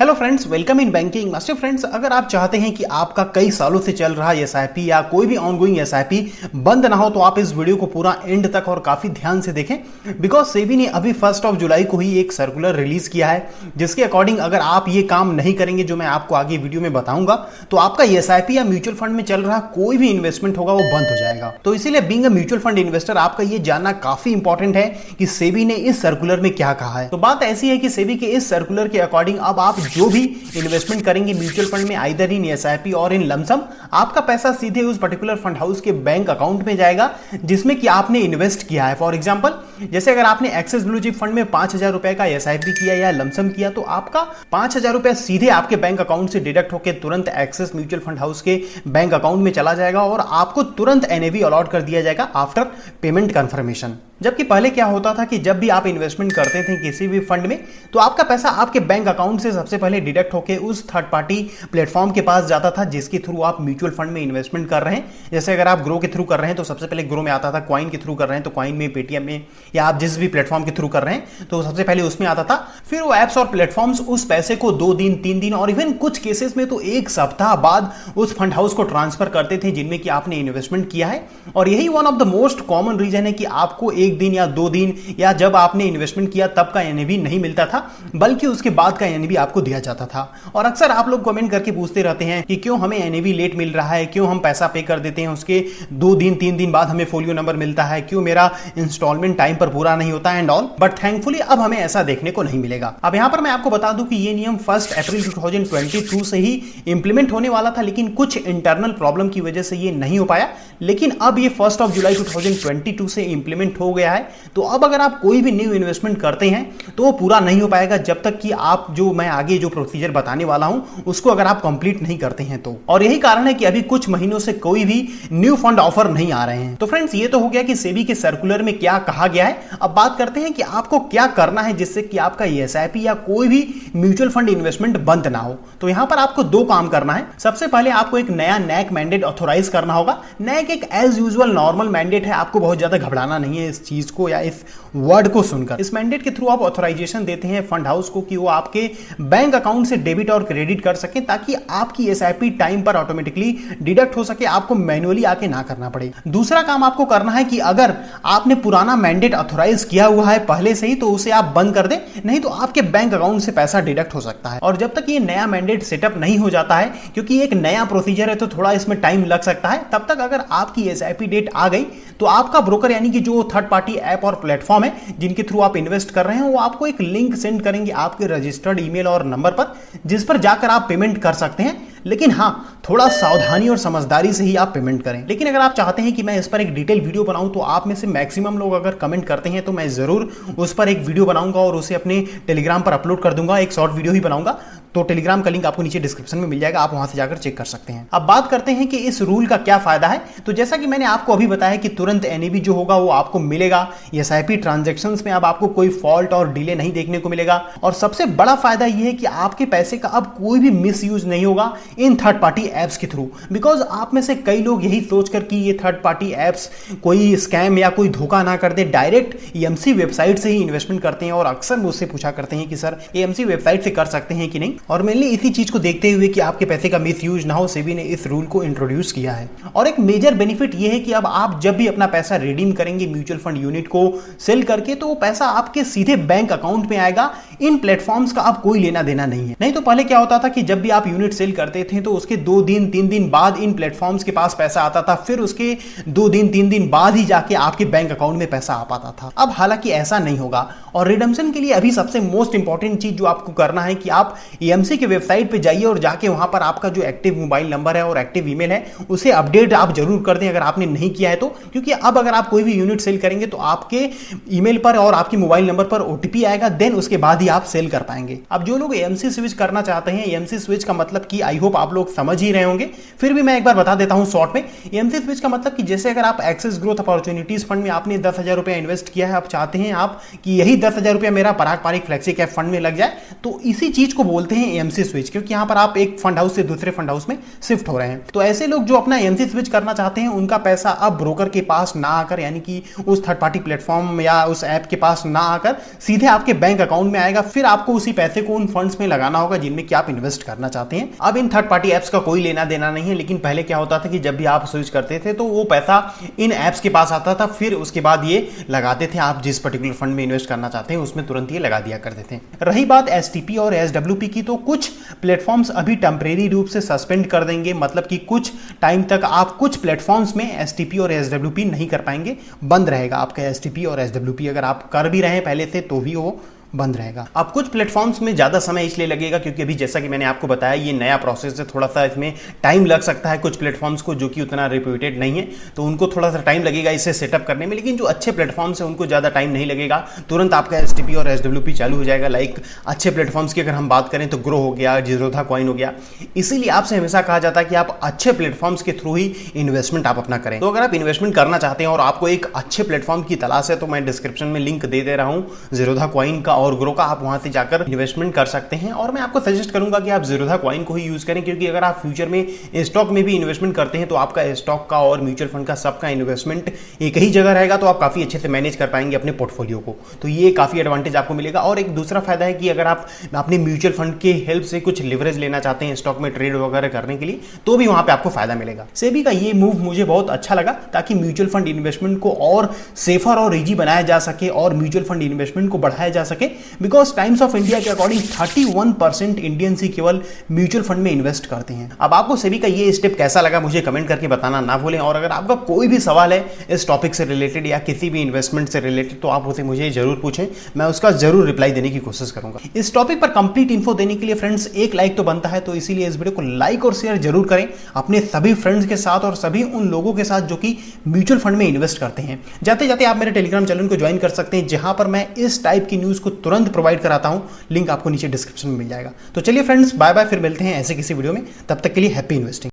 Hello friends, welcome in banking master. Friends, अगर आप चाहते हैं कि आपका कई सालों से चल रहा एसआईपी या कोई भी ऑनगोइंग एसआईपी बंद ना हो तो आप इस वीडियो को पूरा एंड तक और काफी ध्यान से देखें। बिकॉज सेबी ने अभी 1 जुलाई को ही एक सर्कुलर रिलीज किया है जिसके अकॉर्डिंग अगर आप ये काम नहीं करेंगे जो मैं आपको आगे वीडियो में बताऊंगा तो आपका एसआईपी या म्यूचुअल फंड में चल रहा कोई भी इन्वेस्टमेंट होगा वो बंद हो जाएगा। तो इसीलिए being a mutual fund investor आपका ये जानना काफी इंपॉर्टेंट है कि सेबी ने इस सर्कुलर में क्या कहा है। तो बात ऐसी है कि सेबी के इस सर्कुलर के अकॉर्डिंग अब आप जो भी इन्वेस्टमेंट करेंगे म्यूचुअल फंड में आइदर इन एसआईपी और इन लमसम, आपका पैसा सीधे उस पर्टिकुलर फंड हाउस के बैंक अकाउंट में जाएगा जिसमें कि आपने इन्वेस्ट किया है। फॉर एग्जांपल, जैसे अगर आपने एक्सिस ब्लू चिप फंड में 5,000 रुपए का एसआईपी किया या लमसम किया तो आपका 5,000 रुपए सीधे आपके बैंक अकाउंट से डिडक्ट होकर तुरंत एक्सिस म्यूचुअल फंड हाउस के बैंक अकाउंट में चला जाएगा और आपको तुरंत एनएवी अलॉट कर दिया जाएगा आफ्टर पेमेंट कंफर्मेशन। जबकि पहले क्या होता था कि जब भी आप इन्वेस्टमेंट करते थे किसी भी फंड में तो आपका पैसा आपके बैंक अकाउंट से सबसे पहले डिडक्ट होकर उस थर्ड पार्टी प्लेटफॉर्म के पास जाता था जिसके थ्रू आप म्यूचुअल फंड में इन्वेस्टमेंट कर रहे हैं। जैसे अगर आप ग्रो के थ्रू कर रहे हैं तो सबसे पहले ग्रो में आता था, क्वाइन के थ्रू कर रहे हैं तो क्वाइन में, पेटीएम में, या आप जिस भी प्लेटफॉर्म के थ्रू कर रहे हैं तो सबसे पहले उसमें आता था। फिर वो एप्स और प्लेटफॉर्म्स उस पैसे को 2 दिन 3 दिन और इवन कुछ केसेस में तो 1 सप्ताह बाद उस फंड हाउस को ट्रांसफर करते थे जिनमें कि आपने इन्वेस्टमेंट किया है। और यही one of the most common reason है कि आपको 1 दिन या 2 दिन या जब आपने इन्वेस्टमेंट किया तब का एनएवी नहीं मिलता था बल्कि उसके बाद का एनएवी आपको दिया जाता था। और अक्सर आप लोग कमेंट करके पूछते रहते हैं कि क्यों हमें एनएवी लेट मिल रहा है, क्यों हम पैसा पे कर देते हैं उसके 2 दिन 3 दिन बाद हमें फोलियो नंबर मिलता है, क्यों मेरा इंस्टॉलमेंट टाइम पर पूरा नहीं होता एंड ऑल। बट थैंकफुली अब हमें ऐसा देखने को नहीं मिलेगा। अब यहां पर मैं आपको बता दूं कि ये नियम 1 अप्रैल 2022 से ही इंप्लीमेंट होने वाला था लेकिन कुछ इंटरनल प्रॉब्लम की वजह से ये नहीं हो पाया। लेकिन अब ये 1 जुलाई 2022 से इंप्लीमेंट हो गया है। तो अब अगर आप कोई भी न्यू इन्वेस्टमेंट करते हैं तो वो पूरा नहीं हो पाएगा जब तक कि आप जो मैं आगे जो प्रोसीजर बताने वाला हूं उसको अगर आप कंप्लीट नहीं करते हैं तो। और यही कारण है कि अभी कुछ महीनों से कोई भी न्यू फंड ऑफर नहीं आ रहे हैं। तो फ्रेंड्स, ये तो हो गया कि सेबी के सर्कुलर में क्या कहा गया है। अब बात करते हैं कि आपको क्या करना है जिससे कि आपका एसआईपी या कोई भी म्यूचुअल फंड इन्वेस्टमेंट बंद ना हो। तो यहां पर आपको 2 काम करना है। सबसे पहले आपको एक नया नैक मैंडेट ऑथोराइज करना होगा। नैक एक एज यूजुअल नॉर्मल मैंडेट है, आपको बहुत ज्यादा घबराना नहीं है इस चीज को या इस वर्ड को सुनकर। इस मैंडेट के थ्रू आप ऑथराइजेशन देते हैं फंड हाउस को कि वो आपके बैंक अकाउंट से डेबिट और क्रेडिट कर सके ताकि आपकी एसआईपी टाइम पर ऑटोमेटिकली डिडक्ट हो सके, आपको मैन्युअली आके ना करना पड़े। दूसरा काम आपको करना है कि अगर आपने पुराना मैंडेट ऑथराइज किया हुआ है पहले से ही तो उसे आप बंद कर दें, नहीं तो आपके बैंक अकाउंट से पैसा डिडक्ट हो सकता है। और जब तक ये नया मैंडेट सेटअप नहीं हो जाता है, क्योंकि एक नया प्रोसीजर है तो थोड़ा इसमें टाइम लग सकता है, तब तक अगर आपकी एसआईपी डेट आ गई तो आपका ब्रोकर यानी कि जो थर्ड पार्टी ऐप और प्लेटफॉर्म है जिनके थ्रू आप इन्वेस्ट कर रहे हैं वो आपको एक लिंक सेंड करेंगे आपके रजिस्टर्ड ईमेल और नंबर पर, जिस पर जाकर आप पेमेंट कर सकते हैं। लेकिन हाँ, थोड़ा सावधानी और समझदारी से ही आप पेमेंट करें। लेकिन अगर आप चाहते हैं कि मैं इस पर एक डिटेल वीडियो बनाऊं तो आप में से मैक्सिमम लोग अगर कमेंट करते हैं तो मैं जरूर उस पर एक वीडियो बनाऊंगा और उसे अपने टेलीग्राम पर अपलोड कर दूंगा। एक शॉर्ट वीडियो ही बनाऊंगा, तो टेलीग्राम का लिंक आपको नीचे डिस्क्रिप्शन में मिल जाएगा, आप वहां से जाकर चेक कर सकते हैं। अब बात करते हैं कि इस रूल का क्या फायदा है। तो जैसा कि मैंने आपको अभी बताया कि तुरंत एनएवी जो होगा वो आपको मिलेगा। एसआईपी ट्रांजैक्शंस में अब आपको कोई फॉल्ट और डिले नहीं देखने को मिलेगा। और सबसे बड़ा फायदा यह है कि आपके पैसे का अब कोई भी मिसयूज नहीं होगा इन थर्ड पार्टी एप्स के थ्रू। बिकॉज आप में से कई लोग यही सोचकर कि ये थर्ड पार्टी एप्स कोई स्कैम या कोई धोखा ना कर दे, डायरेक्ट एएमसी वेबसाइट से ही इन्वेस्टमेंट करते हैं और अक्सर मुझसे पूछा करते हैं कि सर एएमसी वेबसाइट से कर सकते हैं कि नहीं। और मेनली इसी चीज को देखते हुए कि आपके पैसे का मिसयूज ना हो, सेबी ने इस रूल को इंट्रोड्यूस किया है। और एक मेजर बेनिफिट यह है कि अब आप जब भी अपना पैसा रिडीम करेंगे म्यूचुअल फंड यूनिट को सेल करके तो वो पैसा आपके सीधे बैंक अकाउंट में आएगा। इन प्लेटफॉर्म्स का अब कोई लेना देना नहीं है। नहीं तो पहले क्या होता था कि जब भी आप यूनिट सेल करते थे तो उसके 2 दिन 3 दिन बाद इन प्लेटफॉर्म्स के पास पैसा आता था, फिर उसके 2 दिन 3 दिन बाद ही जाके आपके बैंक अकाउंट में पैसा आ पाता था। अब हालांकि ऐसा नहीं होगा। और रिडम्पशन के लिए अभी सबसे मोस्ट इंपॉर्टेंट चीज जो आपको करना है कि आप एएमसी के वेबसाइट पे जाइए और जाके वहां पर आपका जो एक्टिव मोबाइल नंबर है और एक्टिव ईमेल है उसे अपडेट आप जरूर कर दें अगर आपने नहीं किया है तो। क्योंकि अब अगर आप कोई भी यूनिट सेल करेंगे तो आपके ईमेल पर और आपके मोबाइल नंबर पर ओटीपी आएगा, देन उसके बाद ही आप सेल कर पाएंगे। अब जो लोग एएमसी स्विच करना चाहते हैं, एएमसी स्विच का मतलब कि आई होप आप लोग समझ ही रहे होंगे, फिर भी मैं एक बार बता देता हूं शॉर्ट में। एएमसी स्विच का मतलब कि जैसे अगर आप एक्सेस ग्रोथ अपॉर्चुनिटीज फंड में आपने 10,000 रुपया इन्वेस्ट किया है, आप चाहते हैं आप कि यही 10,000 रुपया मेरा पराग पारिक फ्लेक्सी कैप फंड में लग जाए, तो इसी चीज को बोलते हैं एएमसी स्विच। क्योंकि यहां पर आप एक फंड हाउस से दूसरे फंड हाउस में शिफ्ट हो रहे हैं। तो ऐसे लोग जो अपना एएमसी स्विच करना चाहते हैं उनका पैसा अब ब्रोकर के पास ना आकर यानी कि उस थर्ड पार्टी प्लेटफॉर्म या उस ऐप के पास ना आकर सीधे आपके बैंक अकाउंट में आएगा। जाएगा, फिर आपको उसी पैसे को उन फंड्स में लगाना होगा जिनमें कि आप इन्वेस्ट करना चाहते हैं। अब इन थर्ड पार्टी एप्स का कोई लेना देना नहीं है, लेकिन पहले क्या होता था कि जब भी आप स्विच करते थे तो वो पैसा इन एप्स के पास आता था, फिर उसके बाद ये लगाते थे आप जिस पर्टिकुलर फंड में इन्वेस्ट करना चाहते हैं उसमें तुरंत ये लगा दिया करते थे। रही बात एसटीपी और एसडब्ल्यूपी की, तो कुछ प्लेटफॉर्म्स अभी टेम्परेरी रूप से सस्पेंड कर देंगे, मतलब कि कुछ टाइम तक आप कुछ प्लेटफॉर्म्स में एसटीपी और एसडब्ल्यूपी नहीं कर पाएंगे, बंद रहेगा आपका एसटीपी और एसडब्ल्यूपी। अगर आप कर भी रहे हैं पहले से तो भी वो बंद रहेगा। अब कुछ प्लेटफॉर्म्स में ज़्यादा समय इसलिए लगेगा क्योंकि अभी जैसा कि मैंने आपको बताया ये नया प्रोसेस है, थोड़ा सा इसमें टाइम लग सकता है कुछ प्लेटफॉर्म्स को जो कि उतना रेप्यूटेड नहीं है, तो उनको थोड़ा सा टाइम लगेगा इसे सेटअप करने में। लेकिन जो अच्छे प्लेटफॉर्म्स हैं उनको ज़्यादा टाइम नहीं लगेगा, तुरंत आपका एसटीपी और एसडब्ल्यूपी चालू हो जाएगा। लाइक अच्छे प्लेटफॉर्म्स की अगर हम बात करें तो ग्रो हो गया, ज़ीरोधा कॉइन हो गया। इसीलिए आपसे हमेशा कहा जाता है कि आप अच्छे प्लेटफॉर्म्स के थ्रू ही इन्वेस्टमेंट आप अपना करें। तो अगर आप इन्वेस्टमेंट करना चाहते हैं और आपको एक अच्छे प्लेटफॉर्म की तलाश है तो मैं डिस्क्रिप्शन में लिंक दे रहा हूँ ज़ीरोधा कॉइन का और ग्रो का, आप वहां से जाकर इन्वेस्टमेंट कर सकते हैं। और मैं आपको सजेस्ट करूंगा कि आप ज़ीरोधा कॉइन को ही यूज करें, क्योंकि अगर आप फ्यूचर में स्टॉक में भी इन्वेस्टमेंट करते हैं तो आपका स्टॉक का और म्यूचुअल फंड का सबका इन्वेस्टमेंट एक ही जगह रहेगा, तो आप काफी अच्छे से मैनेज कर पाएंगे अपने पोर्टफोलियो को। तो ये काफी एडवांटेज आपको मिलेगा। और एक दूसरा फायदा है कि अगर आप अपने म्यूचुअल फंड के हेल्प से कुछ लिवरेज लेना चाहते हैं स्टॉक में ट्रेड वगैरह करने के लिए, तो भी वहां पे आपको फायदा मिलेगा। सेबी का ये मूव मुझे बहुत अच्छा लगा, ताकि म्यूचुअल फंड इन्वेस्टमेंट को और सेफर और इजी बनाया जा सके और म्यूचुअल फंड इन्वेस्टमेंट को बढ़ाया जा सके। बिकॉज टाइम्स ऑफ इंडिया के अकॉर्डिंग 31% इंडियंस ही केवल म्यूचुअल फंड में इन्वेस्ट करते हैं। अब आपको सेबी का ये स्टेप कैसा लगा मुझे कमेंट करके बताना ना भूलें। और अगर आपका कोई भी सवाल है इस टॉपिक से रिलेटेड या किसी भी इन्वेस्टमेंट से रिलेटेड, तो आप उसे मुझे जरूर पूछें, मैं उसका जरूर रिप्लाई देने की कोशिश करूंगा। इस टॉपिक पर कंप्लीट इन्फो देने के लिए फ्रेंड्स एक लाइक तो बनता है, तो इसीलिए इस वीडियो को लाइक और शेयर जरूर करें अपने सभी फ्रेंड्स के साथ और सभी उन लोगों के साथ जो कि म्यूचुअल फंड में इन्वेस्ट करते हैं। जाते जाते आप मेरे टेलीग्राम चैनल को ज्वाइन कर सकते हैं, जहां पर मैं इस टाइप की न्यूज को तुरंत प्रोवाइड कराता हूं। लिंक आपको नीचे डिस्क्रिप्शन में मिल जाएगा। तो चलिए फ्रेंड्स, बाय बाय, फिर मिलते हैं ऐसे किसी वीडियो में। तब तक के लिए हैप्पी इन्वेस्टिंग।